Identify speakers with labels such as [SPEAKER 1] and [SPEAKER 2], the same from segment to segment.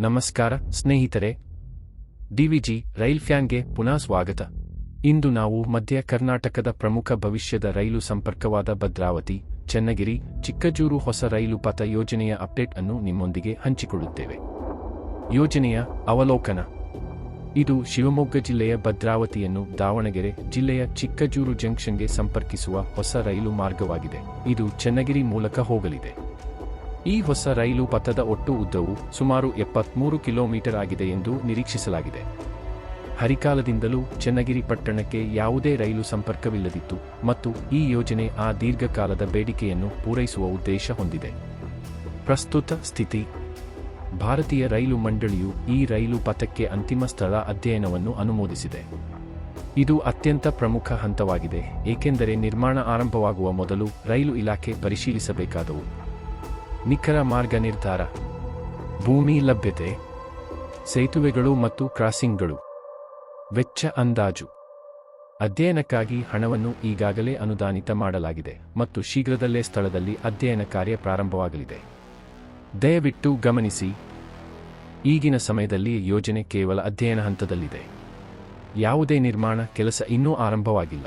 [SPEAKER 1] ನಮಸ್ಕಾರ ಸ್ನೇಹಿತರೆ, ಡಿವಿಜಿ ರೈಲ್ ಫ್ಯಾನ್ಗೆ ಪುನಃ ಸ್ವಾಗತ. ಇಂದು ನಾವು ಮಧ್ಯ ಕರ್ನಾಟಕದ ಪ್ರಮುಖ ಭವಿಷ್ಯದ ರೈಲು ಸಂಪರ್ಕವಾದ ಭದ್ರಾವತಿ, ಚನ್ನಗಿರಿ, ಚಿಕ್ಕಜೂರು ಹೊಸ ರೈಲು ಪಥ ಯೋಜನೆಯ ಅಪ್ಡೇಟ್ ಅನ್ನು ನಿಮ್ಮೊಂದಿಗೆ ಹಂಚಿಕೊಳ್ಳುತ್ತೇವೆ. ಯೋಜನೆಯ ಅವಲೋಕನ. ಇದು ಶಿವಮೊಗ್ಗ ಜಿಲ್ಲೆಯ ಭದ್ರಾವತಿಯನ್ನು ದಾವಣಗೆರೆ ಜಿಲ್ಲೆಯ ಚಿಕ್ಕಜೂರು ಜಂಕ್ಷನ್ಗೆ ಸಂಪರ್ಕಿಸುವ ಹೊಸ ರೈಲು ಮಾರ್ಗವಾಗಿದೆ. ಇದು ಚನ್ನಗಿರಿ ಮೂಲಕ ಹೋಗಲಿದೆ. ಈ ಹೊಸ ರೈಲು ಪಥದ ಒಟ್ಟು ಉದ್ದವು ಸುಮಾರು 73 ಕಿಲೋಮೀಟರ್ ಆಗಿದೆ ಎಂದು ನಿರೀಕ್ಷಿಸಲಾಗಿದೆ. ಹರಿಕಾಲದಿಂದಲೂ ಚನ್ನಗಿರಿ ಪಟ್ಟಣಕ್ಕೆ ಯಾವುದೇ ರೈಲು ಸಂಪರ್ಕವಿಲ್ಲದಿತ್ತು ಮತ್ತು ಈ ಯೋಜನೆ ಆ ದೀರ್ಘಕಾಲದ ಬೇಡಿಕೆಯನ್ನು ಪೂರೈಸುವ ಉದ್ದೇಶ ಹೊಂದಿದೆ. ಪ್ರಸ್ತುತ ಸ್ಥಿತಿ. ಭಾರತೀಯ ರೈಲು ಮಂಡಳಿಯು ಈ ರೈಲು ಪಥಕ್ಕೆ ಅಂತಿಮ ಸ್ಥಳ ಅಧ್ಯಯನವನ್ನು ಅನುಮೋದಿಸಿದೆ. ಇದು ಅತ್ಯಂತ ಪ್ರಮುಖ ಹಂತವಾಗಿದೆ, ಏಕೆಂದರೆ ನಿರ್ಮಾಣ ಆರಂಭವಾಗುವ ಮೊದಲು ರೈಲು ಇಲಾಖೆ ಪರಿಶೀಲಿಸಬೇಕಾದವು. ನಿಖರ ಮಾರ್ಗ ನಿರ್ಧಾರ, ಭೂಮಿ ಲಭ್ಯತೆ, ಸೇತುವೆಗಳು ಮತ್ತು ಕ್ರಾಸಿಂಗ್ಗಳು, ವೆಚ್ಚ ಅಂದಾಜು. ಅಧ್ಯಯನಕ್ಕಾಗಿ ಹಣವನ್ನು ಈಗಾಗಲೇ ಅನುದಾನಿತ ಮಾಡಲಾಗಿದೆ ಮತ್ತು ಶೀಘ್ರದಲ್ಲೇ ಸ್ಥಳದಲ್ಲಿ ಅಧ್ಯಯನ ಕಾರ್ಯ ಪ್ರಾರಂಭವಾಗಲಿದೆ. ದಯವಿಟ್ಟು ಗಮನಿಸಿ, ಈಗಿನ ಸಮಯದಲ್ಲಿ ಯೋಜನೆ ಕೇವಲ ಅಧ್ಯಯನ ಹಂತದಲ್ಲಿದೆ. ಯಾವುದೇ ನಿರ್ಮಾಣ ಕೆಲಸ ಇನ್ನೂ ಆರಂಭವಾಗಿಲ್ಲ.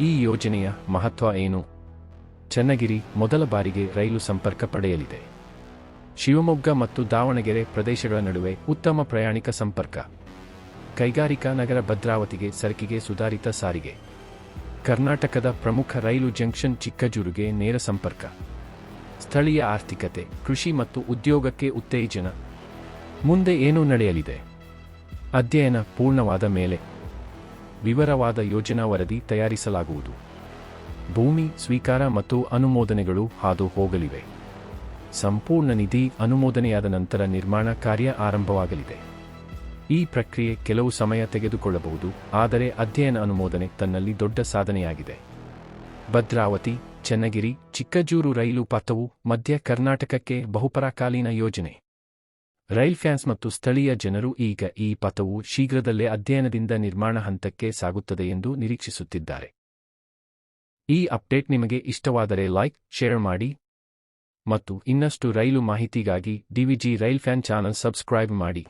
[SPEAKER 1] ಈ ಯೋಜನೆಯ ಮಹತ್ವ ಏನು? ಚನ್ನಗಿರಿ ಮೊದಲ ಬಾರಿಗೆ ರೈಲು ಸಂಪರ್ಕ ಪಡೆಯಲಿದೆ. ಶಿವಮೊಗ್ಗ ಮತ್ತು ದಾವಣಗೆರೆ ಪ್ರದೇಶಗಳ ನಡುವೆ ಉತ್ತಮ ಪ್ರಯಾಣಿಕ ಸಂಪರ್ಕ. ಕೈಗಾರಿಕಾ ನಗರ ಭದ್ರಾವತಿಗೆ ಸರಕಿಗೆ ಸುಧಾರಿತ ಸಾರಿಗೆ. ಕರ್ನಾಟಕದ ಪ್ರಮುಖ ರೈಲು ಜಂಕ್ಷನ್ ಚಿಕ್ಕಜೂರಿಗೆ ನೇರ ಸಂಪರ್ಕ. ಸ್ಥಳೀಯ ಆರ್ಥಿಕತೆ, ಕೃಷಿ ಮತ್ತು ಉದ್ಯೋಗಕ್ಕೆ ಉತ್ತೇಜನ. ಮುಂದೆ ಏನು ನಡೆಯಲಿದೆ? ಅಧ್ಯಯನ ಪೂರ್ಣವಾದ ಮೇಲೆ ವಿವರವಾದ ಯೋಜನಾ ವರದಿ ತಯಾರಿಸಲಾಗುವುದು. ಭೂಮಿ ಸ್ವೀಕಾರ ಮತ್ತು ಅನುಮೋದನೆಗಳು ಹಾದು ಹೋಗಲಿವೆ. ಸಂಪೂರ್ಣ ನಿಧಿ ಅನುಮೋದನೆಯಾದ ನಂತರ ನಿರ್ಮಾಣ ಕಾರ್ಯ ಆರಂಭವಾಗಲಿದೆ. ಈ ಪ್ರಕ್ರಿಯೆ ಕೆಲವು ಸಮಯ ತೆಗೆದುಕೊಳ್ಳಬಹುದು, ಆದರೆ ಅಧ್ಯಯನ ಅನುಮೋದನೆ ತನ್ನಲ್ಲಿ ದೊಡ್ಡ ಸಾಧನೆಯಾಗಿದೆ. ಭದ್ರಾವತಿ, ಚನ್ನಗಿರಿ, ಚಿಕ್ಕಜೂರು ರೈಲು ಪಥವು ಮಧ್ಯ ಕರ್ನಾಟಕಕ್ಕೆ ಬಹುಪರಾಕಾಲೀನ ಯೋಜನೆ. ರೈಲ್ ಫ್ಯಾನ್ಸ್ ಮತ್ತು ಸ್ಥಳೀಯ ಜನರು ಈಗ ಈ ಪಥವು ಶೀಘ್ರದಲ್ಲೇ ಅಧ್ಯಯನದಿಂದ ನಿರ್ಮಾಣ ಹಂತಕ್ಕೆ ಸಾಗುತ್ತದೆ ಎಂದು ನಿರೀಕ್ಷಿಸುತ್ತಿದ್ದಾರೆ. ಈ ಅಪ್ಡೇಟ್ ನಿಮಗೆ ಇಷ್ಟವಾದರೆ ಲೈಕ್, ಶೇರ್ ಮಾಡಿ ಮತ್ತು ಇನ್ನಷ್ಟು ರೈಲು ಮಾಹಿತಿಗಾಗಿ DVG rail fan channel subscribe ಮಾಡಿ.